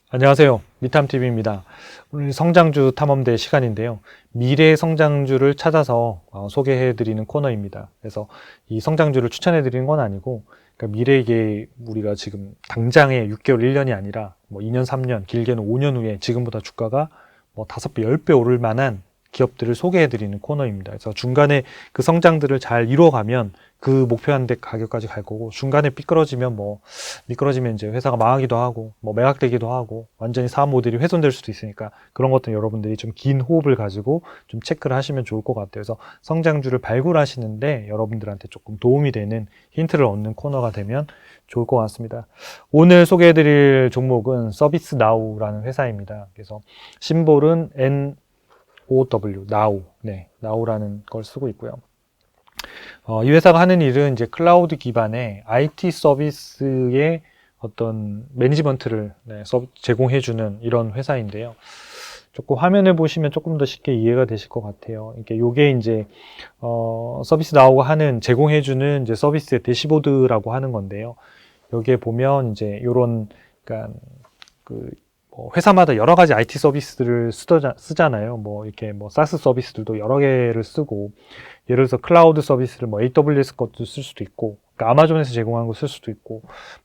안녕하세요. 미탐TV입니다. 오늘 성장주 탐험대 시간인데요. 미래 성장주를 찾아서 소개해드리는 코너입니다. 그래서 이 성장주를 추천해드리는 건 아니고, 그러니까 미래에 우리가 지금 당장에 6개월, 1년이 아니라 뭐 2년, 3년, 길게는 5년 후에 지금보다 주가가 뭐 5배, 10배 오를 만한 기업들을 소개해드리는 코너입니다. 그래서 중간에 그 성장들을 잘 이루어가면 그 목표한 데 가격까지 갈 거고, 중간에 미끄러지면 이제 회사가 망하기도 하고, 매각되기도 하고, 완전히 사업 모델이 훼손될 수도 있으니까 그런 것들은 여러분들이 좀 긴 호흡을 가지고 좀 체크를 하시면 좋을 것 같아요. 그래서 성장주를 발굴하시는데 여러분들한테 조금 도움이 되는 힌트를 얻는 코너가 되면 좋을 것 같습니다. 오늘 소개해드릴 종목은 서비스나우라는 회사입니다. 그래서 심볼은 NOW, 나우, 나우라는 걸 쓰고 있고요. 이 회사가 하는 일은 이제 클라우드 기반의 IT 서비스의 어떤 매니지먼트를 제공해주는 이런 회사인데요. 조금 화면을 보시면 조금 더 쉽게 이해가 되실 것 같아요. 요게 이제, 서비스나우가 제공해주는 이제 서비스의 대시보드라고 하는 건데요. 여기에 보면 이제 요런, 그러니까 회사마다 여러 가지 IT 서비스들을 쓰잖아요. 사스 서비스들도 여러 개를 쓰고, 예를 들어서 클라우드 서비스를 AWS 것도 쓸 수도 있고, 그러니까 아마존에서 제공하는 거 쓸 수도 있고,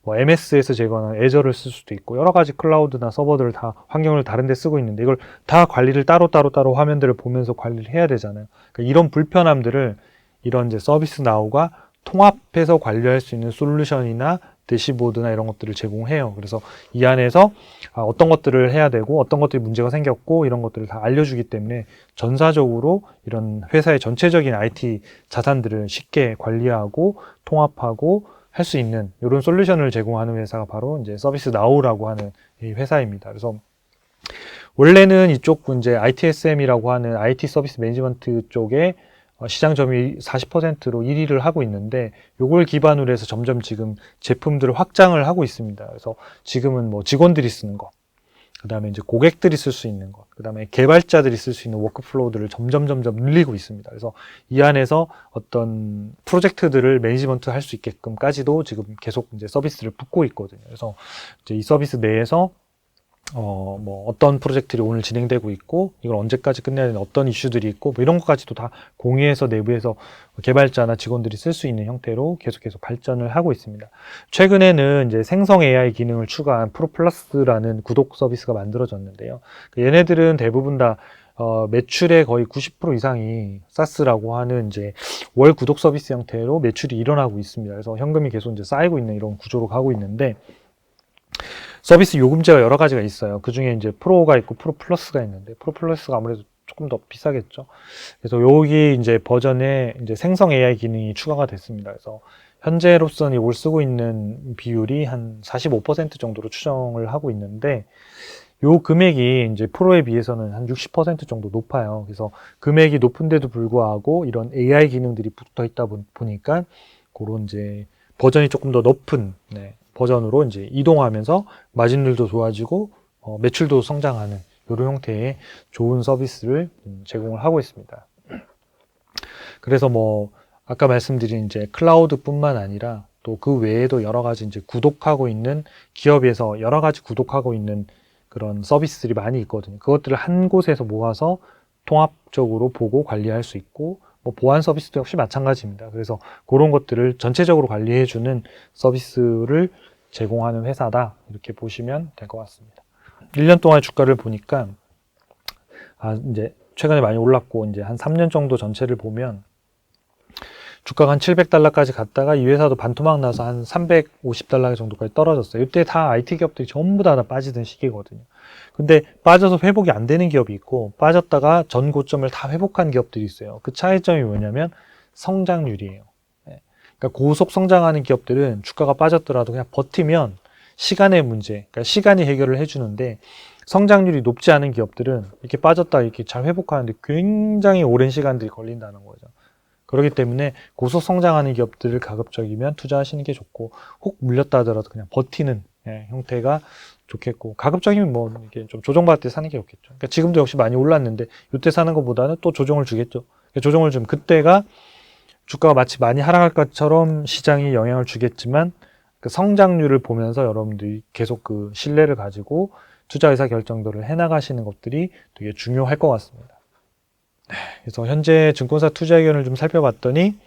MS에서 제공하는 애저를 쓸 수도 있고, 여러 가지 클라우드나 서버들을 다 환경을 다른 데 쓰고 있는데, 이걸 다 관리를 따로 화면들을 보면서 관리를 해야 되잖아요. 그러니까 이런 불편함들을 이런 이제 서비스 나우가 통합해서 관리할 수 있는 솔루션이나 대시보드나 이런 것들을 제공해요. 그래서 이 안에서 어떤 것들을 해야 되고 어떤 것들이 문제가 생겼고 이런 것들을 다 알려주기 때문에 전사적으로 이런 회사의 전체적인 IT 자산들을 쉽게 관리하고 통합하고 할 수 있는 이런 솔루션을 제공하는 회사가 바로 이제 서비스나우라고 하는 이 회사입니다. 그래서 원래는 이쪽 이제 ITSM이라고 하는 IT 서비스 매니지먼트 쪽에 시장 점유율 40%로 1위를 하고 있는데, 요걸 기반으로 해서 점점 지금 제품들을 확장을 하고 있습니다. 그래서 지금은 직원들이 쓰는 것, 그 다음에 이제 고객들이 쓸 수 있는 것, 그 다음에 개발자들이 쓸 수 있는 워크플로우들을 점점 늘리고 있습니다. 그래서 이 안에서 어떤 프로젝트들을 매니지먼트 할 수 있게끔까지도 지금 계속 이제 서비스를 붓고 있거든요. 그래서 이제 이 서비스 내에서 어떤 프로젝트들이 오늘 진행되고 있고, 이걸 언제까지 끝내야 되는 어떤 이슈들이 있고, 이런 것까지도 다 공유해서 내부에서 개발자나 직원들이 쓸 수 있는 형태로 계속해서 발전을 하고 있습니다. 최근에는 이제 생성 AI 기능을 추가한 프로플러스라는 구독 서비스가 만들어졌는데요. 얘네들은 대부분 다 매출의 거의 90% 이상이 사스라고 하는 이제 월 구독 서비스 형태로 매출이 일어나고 있습니다. 그래서 현금이 계속 이제 쌓이고 있는 이런 구조로 가고 있는데, 서비스 요금제가 여러 가지가 있어요. 그 중에 이제 프로가 있고 프로 플러스가 있는데, 프로 플러스가 아무래도 조금 더 비싸겠죠. 그래서 여기 이제 버전에 이제 생성 AI 기능이 추가가 됐습니다. 그래서 현재로서는 이걸 쓰고 있는 비율이 한 45% 정도로 추정을 하고 있는데, 요 금액이 이제 프로에 비해서는 한 60% 정도 높아요. 그래서 금액이 높은데도 불구하고 이런 AI 기능들이 붙어 있다 보니까 그런 이제 버전이 조금 더 높은 버전으로 이제 이동하면서 마진율도 좋아지고 매출도 성장하는 이런 형태의 좋은 서비스를 제공을 하고 있습니다. 그래서 아까 말씀드린 이제 클라우드뿐만 아니라 또 그 외에도 여러 가지 이제 구독하고 있는 기업에서 여러 가지 구독하고 있는 그런 서비스들이 많이 있거든요. 그것들을 한 곳에서 모아서 통합적으로 보고 관리할 수 있고, 보안 서비스도 역시 마찬가지입니다. 그래서 그런 것들을 전체적으로 관리해주는 서비스를 제공하는 회사다, 이렇게 보시면 될 것 같습니다. 1년 동안의 주가를 보니까 이제 최근에 많이 올랐고, 이제 한 3년 정도 전체를 보면 주가가 한 700달러까지 갔다가 이 회사도 반토막 나서 한 350달러 정도까지 떨어졌어요. 이때 다 IT 기업들이 전부 다 빠지던 시기거든요. 근데 빠져서 회복이 안 되는 기업이 있고, 빠졌다가 전 고점을 다 회복한 기업들이 있어요. 그 차이점이 뭐냐면 성장률이에요. 그러니까 고속 성장하는 기업들은 주가가 빠졌더라도 그냥 버티면 시간의 문제, 그러니까 시간이 해결을 해주는데, 성장률이 높지 않은 기업들은 이렇게 빠졌다가 이렇게 잘 회복하는데 굉장히 오랜 시간들이 걸린다는 거죠. 그렇기 때문에 고속 성장하는 기업들을 가급적이면 투자하시는 게 좋고, 혹 물렸다 하더라도 그냥 버티는 형태가 좋겠고, 가급적이면 이게 좀 조정받을 때 사는 게 좋겠죠. 그러니까 지금도 역시 많이 올랐는데 이때 사는 것보다는 또 조정을 주겠죠. 조정을 주면 그때가 주가가 마치 많이 하락할 것처럼 시장이 영향을 주겠지만, 그 성장률을 보면서 여러분들이 계속 그 신뢰를 가지고 투자 의사 결정들을 해나가시는 것들이 되게 중요할 것 같습니다. 그래서 현재 증권사 투자 의견을 좀 살펴봤더니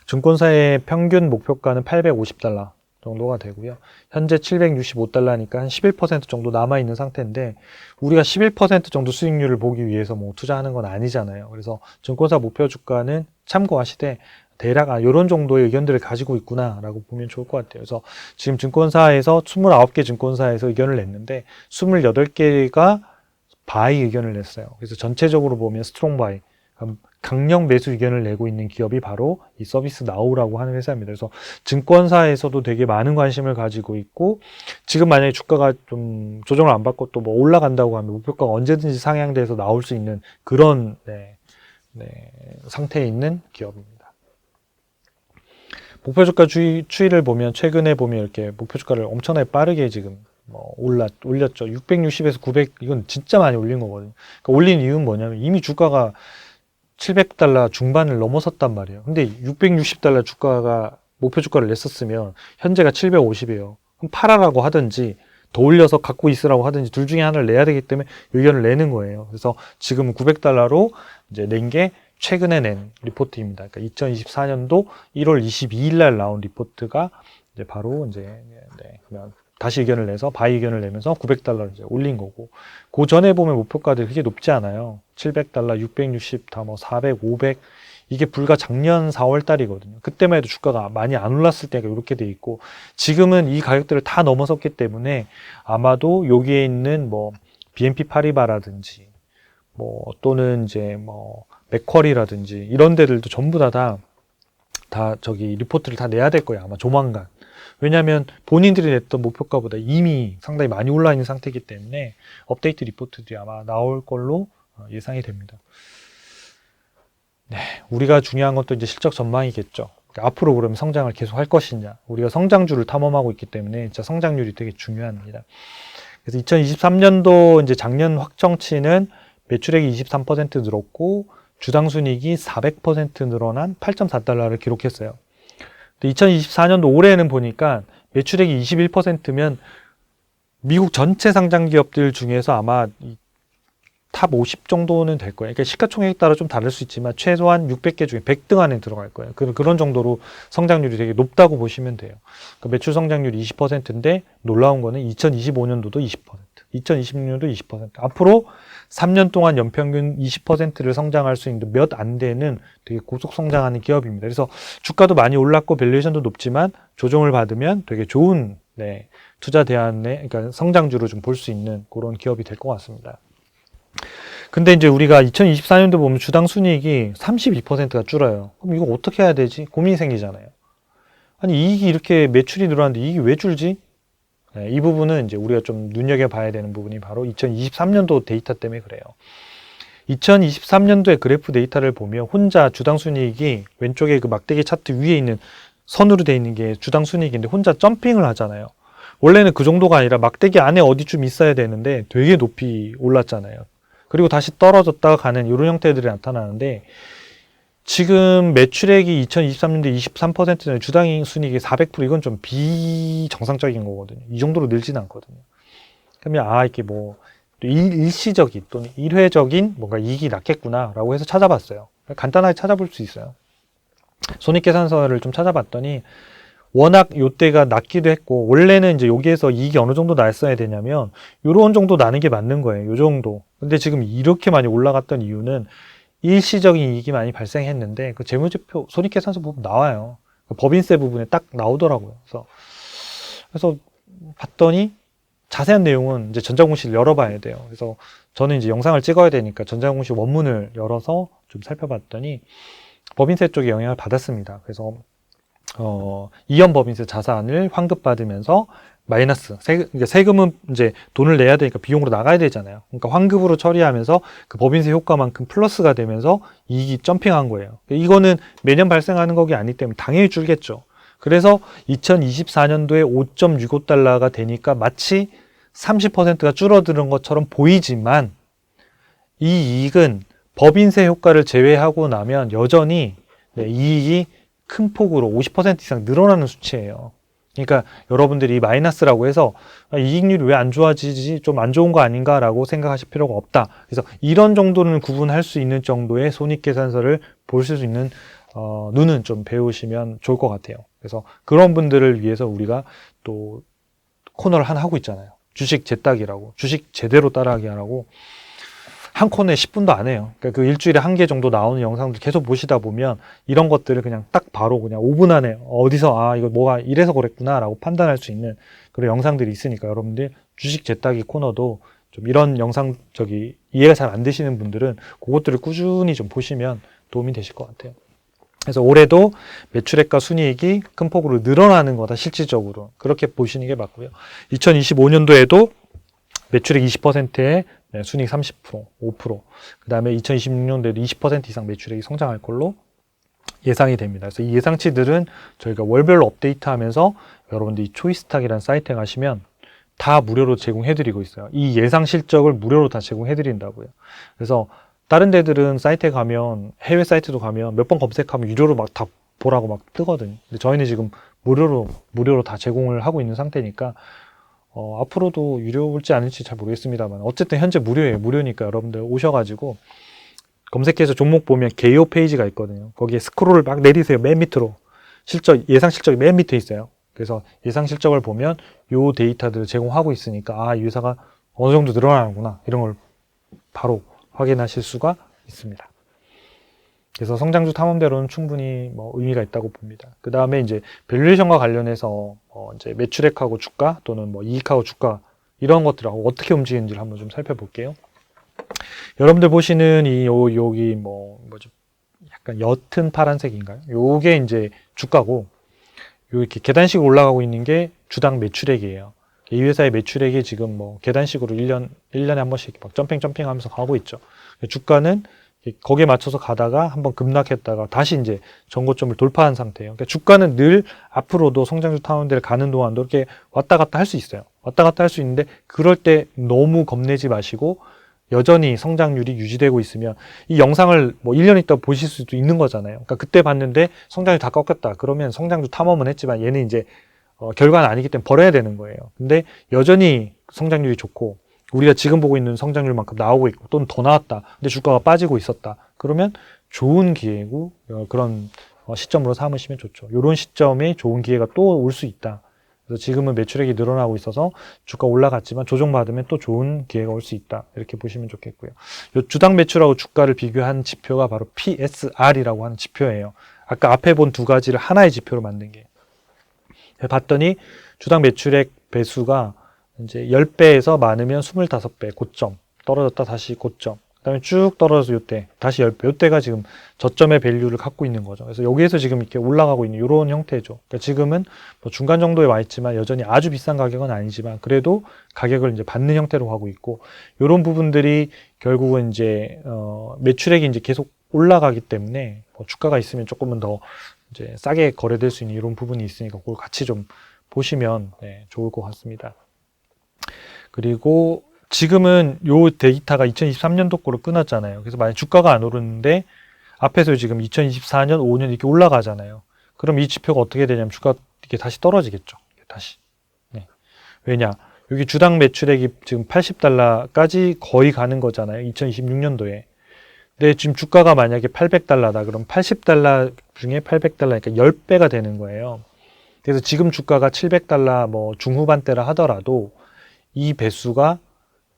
증권사의 평균 목표가는 850달러 정도가 되고요. 현재 765달러니까 한 11% 정도 남아있는 상태인데 우리가 11% 정도 수익률을 보기 위해서 뭐 투자하는 건 아니잖아요. 그래서 증권사 목표 주가는 참고하시되 대략 이런 정도의 의견들을 가지고 있구나 라고 보면 좋을 것 같아요. 그래서 지금 증권사에서 29개 증권사에서 의견을 냈는데 28개가 바이 의견을 냈어요. 그래서 전체적으로 보면 스트롱 바이, 강력 매수 의견을 내고 있는 기업이 바로 이 서비스 나우라고 하는 회사입니다. 그래서 증권사에서도 되게 많은 관심을 가지고 있고 지금 만약에 주가가 좀 조정을 안 받고 또 뭐 올라간다고 하면 목표가가 언제든지 상향돼서 나올 수 있는 그런 상태에 있는 기업입니다. 목표 주가 추이를 보면 최근에 보면 이렇게 목표 주가를 엄청나게 빠르게 지금 올렸죠. 660에서 900 이건 진짜 많이 올린 거거든요. 그러니까 올린 이유는 뭐냐면 이미 주가가 700달러 중반을 넘어섰단 말이에요. 근데 660달러 주가가 목표 주가를 냈었으면 현재가 750이에요. 그럼 팔아라고 하든지 더 올려서 갖고 있으라고 하든지 둘 중에 하나를 내야 되기 때문에 의견을 내는 거예요. 그래서 지금 900달러로 이제 낸 게 최근에 낸 리포트입니다. 그러니까 2024년도 1월 22일 날 나온 리포트가 이제 바로 이제 그러면 다시 의견을 내서 바이 의견을 내면서 900달러를 이제 올린 거고 그 전에 보면 목표가들이 그렇게 높지 않아요. 700달러, 660, 다 뭐 400, 500 이게 불과 작년 4월 달이거든요. 그때만 해도 주가가 많이 안 올랐을 때가 이렇게 돼 있고 지금은 이 가격들을 다 넘어섰기 때문에 아마도 여기에 있는 뭐 BNP 파리바라든지 뭐 또는 이제 뭐 맥쿼리라든지 이런 데들도 전부 다 저기 리포트를 다 내야 될 거예요. 아마 조만간. 왜냐하면 본인들이 냈던 목표가보다 이미 상당히 많이 올라 있는 상태이기 때문에 업데이트 리포트들이 아마 나올 걸로 예상이 됩니다. 네, 우리가 중요한 것도 이제 실적 전망이겠죠. 앞으로 그러면 성장을 계속 할 것이냐. 우리가 성장주를 탐험하고 있기 때문에 진짜 성장률이 되게 중요합니다. 그래서 2023년도 이제 작년 확정치는 매출액이 23% 늘었고 주당 순이익이 400% 늘어난 8.4달러를 기록했어요. 2024년도 올해는 보니까 매출액이 21%면 미국 전체 상장 기업들 중에서 아마 탑 50 정도는 될 거예요. 그러니까 시가총액에 따라 좀 다를 수 있지만 최소한 600개 중에 100등 안에 들어갈 거예요. 그런 정도로 성장률이 되게 높다고 보시면 돼요. 그러니까 매출 성장률이 20%인데 놀라운 거는 2025년도도 20%, 2026년도 20%. 앞으로 3년 동안 연평균 20%를 성장할 수 있는 몇 안 되는 되게 고속 성장하는 기업입니다. 그래서 주가도 많이 올랐고 밸류에이션도 높지만 조정을 받으면 되게 좋은 투자 대안의 그러니까 성장주로 좀 볼 수 있는 그런 기업이 될 것 같습니다. 근데 이제 우리가 2024년도 보면 주당 순이익이 32%가 줄어요. 그럼 이거 어떻게 해야 되지? 고민이 생기잖아요. 아니 이익이 이렇게 매출이 늘어났는데 이익이 왜 줄지? 이 부분은 이제 우리가 좀 눈여겨봐야 되는 부분이 바로 2023년도 데이터 때문에 그래요. 2023년도의 그래프 데이터를 보면 혼자 주당 순이익이 왼쪽에 그 막대기 차트 위에 있는 선으로 되어 있는 게 주당 순이익인데 혼자 점핑을 하잖아요. 원래는 그 정도가 아니라 막대기 안에 어디쯤 있어야 되는데 되게 높이 올랐잖아요. 그리고 다시 떨어졌다가 가는 이런 형태들이 나타나는데 지금 매출액이 2023년도에 23%는 주당 순이익이 400% 이건 좀 비정상적인 거거든요. 이 정도로 늘지는 않거든요. 그러면 이렇게 뭐 일시적인 또는 일회적인 뭔가 이익이 낮겠구나라고 해서 찾아봤어요. 간단하게 찾아볼 수 있어요. 손익계산서를 좀 찾아봤더니 워낙 요때가 낮기도 했고 원래는 이제 여기에서 이익이 어느 정도 났어야 되냐면 요런 정도 나는 게 맞는 거예요. 요 정도. 근데 지금 이렇게 많이 올라갔던 이유는 일시적인 이익이 많이 발생했는데 그 재무제표 손익계산서 보면 나와요. 그 법인세 부분에 딱 나오더라고요. 그래서 봤더니 자세한 내용은 이제 전자공시를 열어봐야 돼요. 그래서 저는 이제 영상을 찍어야 되니까 전자공시 원문을 열어서 좀 살펴봤더니 법인세 쪽에 영향을 받았습니다. 그래서 이연 법인세 자산을 환급받으면서 마이너스 세금은 이제 돈을 내야 되니까 비용으로 나가야 되잖아요. 그러니까 환급으로 처리하면서 그 법인세 효과만큼 플러스가 되면서 이익이 점핑한 거예요. 이거는 매년 발생하는 거기 아니기 때문에 당연히 줄겠죠. 그래서 2024년도에 5.65달러가 되니까 마치 30%가 줄어드는 것처럼 보이지만 이 이익은 법인세 효과를 제외하고 나면 여전히 이익이 큰 폭으로 50% 이상 늘어나는 수치예요. 그러니까 여러분들이 마이너스라고 해서 이익률이 왜 안 좋아지지? 좀 안 좋은 거 아닌가라고 생각하실 필요가 없다. 그래서 이런 정도는 구분할 수 있는 정도의 손익계산서를 볼 수 있는 눈은 좀 배우시면 좋을 것 같아요. 그래서 그런 분들을 위해서 우리가 또 코너를 하나 하고 있잖아요. 주식 재따기라고, 주식 제대로 따라하기 하라고. 한 코너에 10분도 안 해요. 그러니까 그 일주일에 한 개 정도 나오는 영상들 계속 보시다 보면 이런 것들을 그냥 딱 바로 그냥 5분 안에 어디서 이거 뭐가 이래서 그랬구나 라고 판단할 수 있는 그런 영상들이 있으니까 여러분들 주식 재따기 코너도 좀 이런 영상 이해가 잘 안 되시는 분들은 그것들을 꾸준히 좀 보시면 도움이 되실 것 같아요. 그래서 올해도 매출액과 순이익이 큰 폭으로 늘어나는 거다, 실질적으로. 그렇게 보시는 게 맞고요. 2025년도에도 매출액 20%에 순이익 30%, 5%. 그 다음에 2026년도에도 20% 이상 매출액이 성장할 걸로 예상이 됩니다. 그래서 이 예상치들은 저희가 월별로 업데이트 하면서 여러분들이 초이스탁이라는 사이트에 가시면 다 무료로 제공해드리고 있어요. 이 예상 실적을 무료로 다 제공해드린다고요. 그래서 다른 데들은 사이트에 가면, 해외 사이트도 가면 몇 번 검색하면 유료로 막 다 보라고 막 뜨거든요. 근데 저희는 지금 무료로 다 제공을 하고 있는 상태니까, 앞으로도 유료일지 아닐지 잘 모르겠습니다만, 어쨌든 현재 무료예요. 무료니까 여러분들 오셔가지고, 검색해서 종목 보면 개요 페이지가 있거든요. 거기에 스크롤을 막 내리세요. 맨 밑으로. 예상 실적이 맨 밑에 있어요. 그래서 예상 실적을 보면 요 데이터들을 제공하고 있으니까, 이 회사가 어느 정도 늘어나는구나. 이런 걸 바로 확인하실 수가 있습니다. 그래서 성장주 탐험대로는 충분히 의미가 있다고 봅니다. 그 다음에 이제 밸류에이션과 관련해서 이제 매출액하고 주가 또는 이익하고 주가 이런 것들하고 어떻게 움직이는지를 한번 좀 살펴볼게요. 여러분들 보시는 여기 뭐죠? 약간 옅은 파란색인가요? 요게 이제 주가고, 이렇게 계단식으로 올라가고 있는 게 주당 매출액이에요. 이 회사의 매출액이 지금 계단식으로 1년에 한 번씩 막 점핑 하면서 가고 있죠. 주가는 거기에 맞춰서 가다가 한번 급락했다가 다시 이제 전고점을 돌파한 상태예요. 그러니까 주가는 늘 앞으로도 성장주 탐험대를 가는 동안도 이렇게 왔다 갔다 할 수 있어요. 왔다 갔다 할 수 있는데 그럴 때 너무 겁내지 마시고 여전히 성장률이 유지되고 있으면 이 영상을 1년 있다 보실 수도 있는 거잖아요. 그러니까 그때 봤는데 성장률이 다 꺾였다. 그러면 성장주 탐험은 했지만 얘는 이제 결과는 아니기 때문에 버려야 되는 거예요. 근데 여전히 성장률이 좋고 우리가 지금 보고 있는 성장률만큼 나오고 있고 또는 더 나왔다. 근데 주가가 빠지고 있었다. 그러면 좋은 기회고 그런 시점으로 삼으시면 좋죠. 이런 시점에 좋은 기회가 또 올 수 있다. 그래서 지금은 매출액이 늘어나고 있어서 주가 올라갔지만 조정받으면 또 좋은 기회가 올 수 있다. 이렇게 보시면 좋겠고요. 요 주당 매출하고 주가를 비교한 지표가 바로 PSR이라고 하는 지표예요. 아까 앞에 본 두 가지를 하나의 지표로 만든 게. 봤더니 주당 매출액 배수가 이제 10배에서 많으면 25배 고점, 떨어졌다 다시 고점, 그 다음에 쭉 떨어져서 요때 다시 10배, 요때가 지금 저점의 밸류를 갖고 있는 거죠. 그래서 여기에서 지금 이렇게 올라가고 있는 이런 형태죠. 그러니까 지금은 중간 정도에 와 있지만 여전히 아주 비싼 가격은 아니지만 그래도 가격을 이제 받는 형태로 하고 있고, 이런 부분들이 결국은 이제 매출액이 이제 계속 올라가기 때문에 주가가 있으면 조금은 더 이제 싸게 거래될 수 있는 이런 부분이 있으니까 그걸 같이 좀 보시면 좋을 것 같습니다. 그리고 지금은 요 데이터가 2023년도 거로 끊었잖아요. 그래서 만약 주가가 안 오르는데 앞에서 지금 2024년, 5년 이렇게 올라가잖아요. 그럼 이 지표가 어떻게 되냐면 주가 이렇게 다시 떨어지겠죠. 다시. 왜냐? 여기 주당 매출액이 지금 80달러까지 거의 가는 거잖아요. 2026년도에. 근데 지금 주가가 만약에 800달러다. 그럼 80달러 중에 800달러니까 10배가 되는 거예요. 그래서 지금 주가가 700달러 중후반대라 하더라도 이 배수가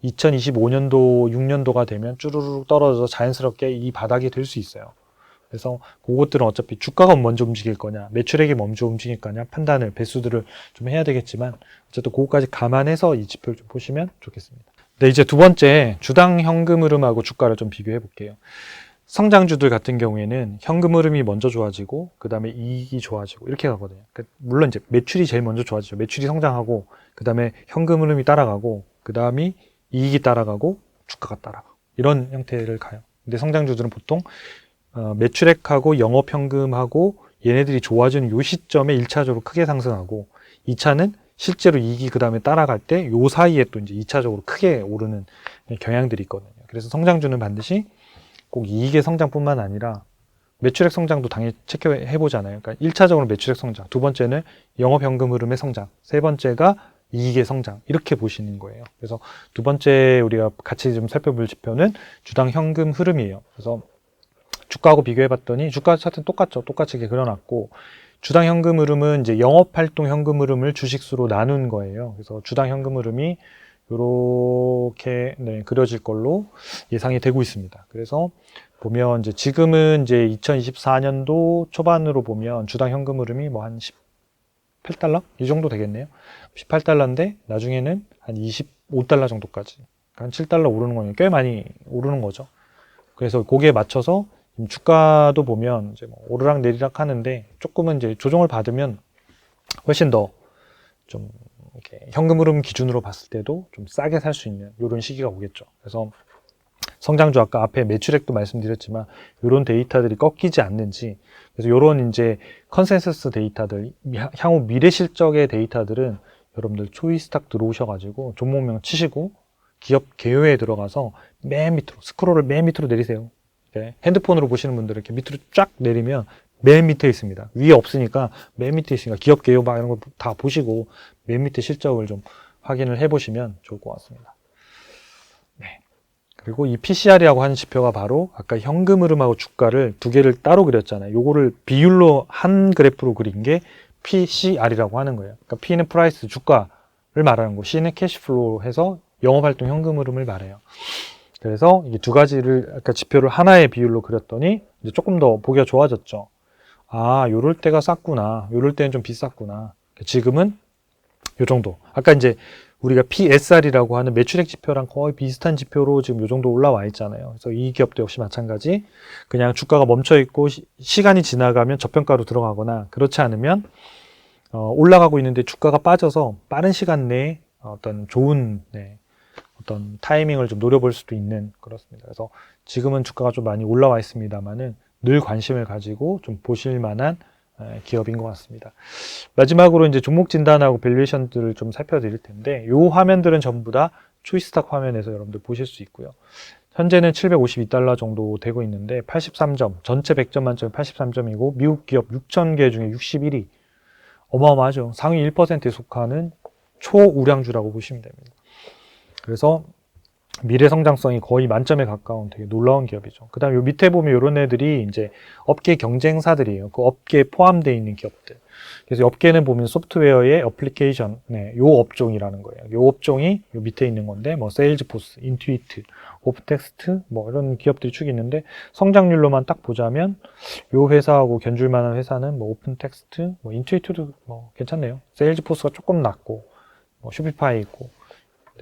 2025년도, 6년도가 되면 쭈루룩 떨어져서 자연스럽게 이 바닥이 될 수 있어요. 그래서 그것들은 어차피 주가가 먼저 움직일 거냐, 매출액이 먼저 움직일 거냐 판단을, 배수들을 좀 해야 되겠지만 어쨌든 그것까지 감안해서 이 지표를 좀 보시면 좋겠습니다. 네, 이제 두 번째 주당 현금 흐름하고 주가를 좀 비교해 볼게요. 성장주들 같은 경우에는 현금 흐름이 먼저 좋아지고 그 다음에 이익이 좋아지고 이렇게 가거든요. 그러니까 물론 이제 매출이 제일 먼저 좋아지죠. 매출이 성장하고 그 다음에 현금 흐름이 따라가고 그 다음이 이익이 따라가고 주가가 따라가고 이런 형태를 가요. 근데 성장주들은 보통 매출액하고 영업현금하고 얘네들이 좋아지는 요 시점에 1차적으로 크게 상승하고 2차는 실제로 이익이 그 다음에 따라갈 때 요 사이에 또 이제 2차적으로 크게 오르는 경향들이 있거든요. 그래서 성장주는 반드시 꼭 이익의 성장뿐만 아니라 매출액 성장도 당연히 체크해 보잖아요. 그러니까 1차적으로 매출액 성장, 두 번째는 영업현금 흐름의 성장, 세 번째가 이익의 성장, 이렇게 보시는 거예요. 그래서 두 번째 우리가 같이 좀 살펴볼 지표는 주당 현금 흐름이에요. 그래서 주가하고 비교해 봤더니 주가 차트는 똑같죠. 똑같이 이렇게 그려놨고, 주당 현금 흐름은 이제 영업활동 현금 흐름을 주식수로 나눈 거예요. 그래서 주당 현금 흐름이 이렇게 그려질 걸로 예상이 되고 있습니다. 그래서 보면 이제 지금은 이제 2024년도 초반으로 보면 주당 현금 흐름이 뭐 한 18달러? 이 정도 되겠네요. 18달러인데 나중에는 한 25달러 정도까지, 한 7달러 오르는 거는 꽤 많이 오르는 거죠. 그래서 거기에 맞춰서 주가도 보면 이제 뭐 오르락 내리락 하는데, 조금은 이제 조정을 받으면 훨씬 더 좀 이렇게 현금 흐름 기준으로 봤을 때도 좀 싸게 살 수 있는 이런 시기가 오겠죠. 그래서 성장주, 아까 앞에 매출액도 말씀드렸지만 이런 데이터들이 꺾이지 않는지, 그래서 이런 이제 컨센서스 데이터들, 향후 미래 실적의 데이터들은 여러분들 초이스탁 들어오셔가지고 종목명 치시고 기업 개요에 들어가서 맨 밑으로 스크롤을 맨 밑으로 내리세요. 네. 핸드폰으로 보시는 분들은 이렇게 밑으로 쫙 내리면 맨 밑에 있습니다. 위에 없으니까 맨 밑에 있으니까 기업 개요 막 이런 거 다 보시고 맨 밑에 실적을 좀 확인을 해보시면 좋을 것 같습니다. 네. 그리고 이 PCR이라고 하는 지표가 바로 아까 현금 흐름하고 주가를 두 개를 따로 그렸잖아요. 요거를 비율로 한 그래프로 그린 게 PCR이라고 하는 거예요. 그러니까 P는 프라이스, 주가를 말하는 거, C는 캐시플로우 해서 영업활동 현금 흐름을 말해요. 그래서 이 두 가지를 아까 지표를 하나의 비율로 그렸더니 이제 조금 더 보기가 좋아졌죠. 아, 요럴 때가 쌌구나. 요럴 때는 좀 비쌌구나. 지금은 요 정도. 아까 이제 우리가 PSR이라고 하는 매출액 지표랑 거의 비슷한 지표로 지금 요 정도 올라와 있잖아요. 그래서 이 기업도 역시 마찬가지. 그냥 주가가 멈춰 있고 시간이 지나가면 저평가로 들어가거나, 그렇지 않으면 올라가고 있는데 주가가 빠져서 빠른 시간 내에 어떤 좋은 어떤 타이밍을 좀 노려볼 수도 있는, 그렇습니다. 그래서 지금은 주가가 좀 많이 올라와 있습니다만은 늘 관심을 가지고 좀 보실 만한 기업인 것 같습니다. 마지막으로 이제 종목 진단하고 밸류에이션들을 좀 살펴드릴 텐데, 이 화면들은 전부 다 초이스탁 화면에서 여러분들 보실 수 있고요. 현재는 752달러 정도 되고 있는데 83점, 전체 100점 만점에 83점이고 미국 기업 6,000개 중에 61위. 어마어마하죠. 상위 1%에 속하는 초우량주라고 보시면 됩니다. 그래서 미래 성장성이 거의 만점에 가까운 되게 놀라운 기업이죠. 그 다음에 요 밑에 보면 이런 애들이 이제 업계 경쟁사들이에요. 그 업계에 포함되어 있는 기업들. 그래서 업계는 보면 소프트웨어의 어플리케이션, 요 업종이라는 거예요. 요 업종이 요 밑에 있는 건데, 뭐 세일즈포스, 인투이트, 오픈텍스트, 뭐 이런 기업들이 축이 있는데, 성장률로만 딱 보자면 요 회사하고 견줄 만한 회사는 뭐 오픈텍스트, 뭐 인투이트도 뭐 괜찮네요. 세일즈포스가 조금 낮고, 뭐 슈피파이 있고.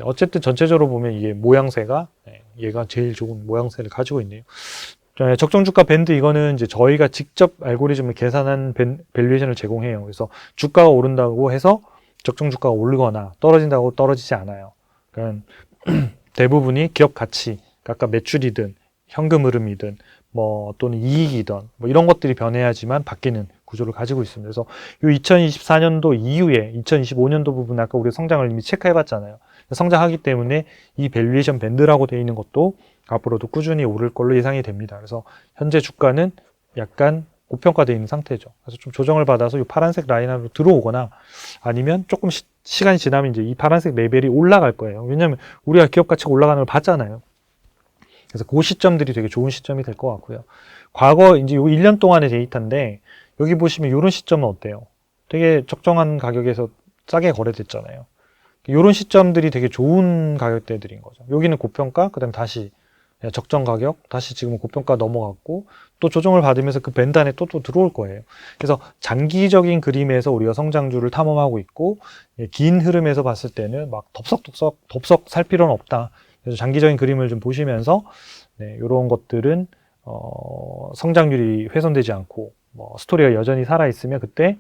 어쨌든 전체적으로 보면 이게 모양새가, 얘가 제일 좋은 모양새를 가지고 있네요. 적정 주가 밴드, 이거는 이제 저희가 직접 알고리즘을 계산한 밸류에이션을 제공해요. 그래서 주가가 오른다고 해서 적정 주가가 오르거나 떨어진다고 떨어지지 않아요. 그러니까 대부분이 기업 가치, 아까 매출이든 현금 흐름이든 뭐 또는 이익이든 뭐 이런 것들이 변해야지만 바뀌는 구조를 가지고 있습니다. 그래서 이 2024년도 이후에 2025년도 부분 아까 우리 성장을 이미 체크해 봤잖아요. 성장하기 때문에 이 밸류에이션 밴드라고 되어 있는 것도 앞으로도 꾸준히 오를 걸로 예상이 됩니다. 그래서 현재 주가는 약간 고평가되어 있는 상태죠. 그래서 좀 조정을 받아서 이 파란색 라인 안으로 들어오거나, 아니면 조금 시간이 지나면 이제 이 파란색 레벨이 올라갈 거예요. 왜냐하면 우리가 기업 가치가 올라가는 걸 봤잖아요. 그래서 그 시점들이 되게 좋은 시점이 될 것 같고요. 과거 이제 요 1년 동안의 데이터인데, 여기 보시면 이런 시점은 어때요? 되게 적정한 가격에서 싸게 거래됐잖아요. 이런 시점들이 되게 좋은 가격대들인 거죠. 여기는 고평가, 그 다음에 다시 적정 가격, 다시 지금은 고평가 넘어갔고, 또 조정을 받으면서 그 밴드 안에 또 들어올 거예요. 그래서 장기적인 그림에서 우리가 성장주를 탐험하고 있고, 긴 흐름에서 봤을 때는 막 덥석 살 필요는 없다. 그래서 장기적인 그림을 좀 보시면서 이런 것들은 성장률이 훼손되지 않고 뭐 스토리가 여전히 살아 있으면 그때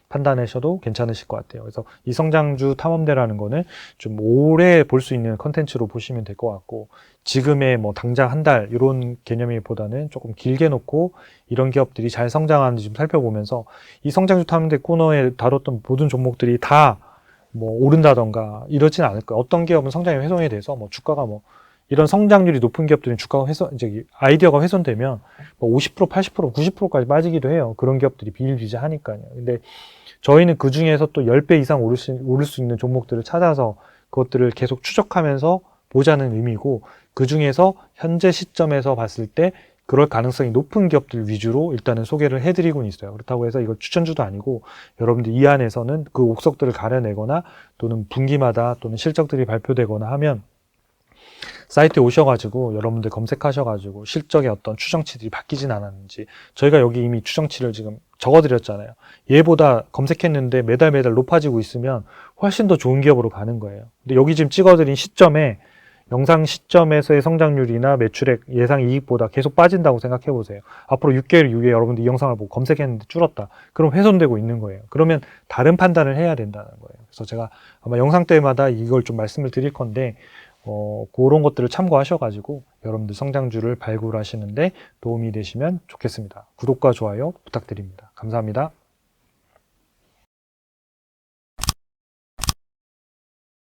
판단하셔도 괜찮으실 것 같아요. 그래서 이 성장주 탐험대라는 거는 좀 오래 볼 수 있는 컨텐츠로 보시면 될 것 같고, 지금의 뭐 당장 한 달 이런 개념이보다는 조금 길게 놓고 이런 기업들이 잘 성장하는지 좀 살펴보면서, 이 성장주 탐험대 코너에 다뤘던 모든 종목들이 다 뭐 오른다던가 이러진 않을 거예요. 어떤 기업은 성장이 훼손이 돼서 뭐 주가가 뭐 이런 성장률이 높은 기업들은 주가가 이제 아이디어가 훼손되면 뭐 50%, 80%, 90%까지 빠지기도 해요. 그런 기업들이 비일비재하니까요. 근데 저희는 그 중에서 또 10배 이상 오를 수 있는 종목들을 찾아서 그것들을 계속 추적하면서 보자는 의미고, 그 중에서 현재 시점에서 봤을 때 그럴 가능성이 높은 기업들 위주로 일단은 소개를 해드리고는 있어요. 그렇다고 해서 이걸 추천주도 아니고, 여러분들 이 안에서는 그 옥석들을 가려내거나 또는 분기마다 또는 실적들이 발표되거나 하면 사이트에 오셔가지고 여러분들 검색하셔가지고 실적의 어떤 추정치들이 바뀌진 않았는지, 저희가 여기 이미 추정치를 지금 적어드렸잖아요. 얘보다 검색했는데 매달 높아지고 있으면 훨씬 더 좋은 기업으로 가는 거예요. 근데 여기 지금 찍어드린 시점에, 영상 시점에서의 성장률이나 매출액 예상 이익보다 계속 빠진다고 생각해 보세요. 앞으로 6개월 이후에 여러분들 이 영상을 보고 검색했는데 줄었다. 그럼 훼손되고 있는 거예요. 그러면 다른 판단을 해야 된다는 거예요. 그래서 제가 아마 영상 때마다 이걸 좀 말씀을 드릴 건데, 그런 것들을 참고하셔가지고 여러분들 성장주를 발굴하시는데 도움이 되시면 좋겠습니다. 구독과 좋아요 부탁드립니다. 감사합니다.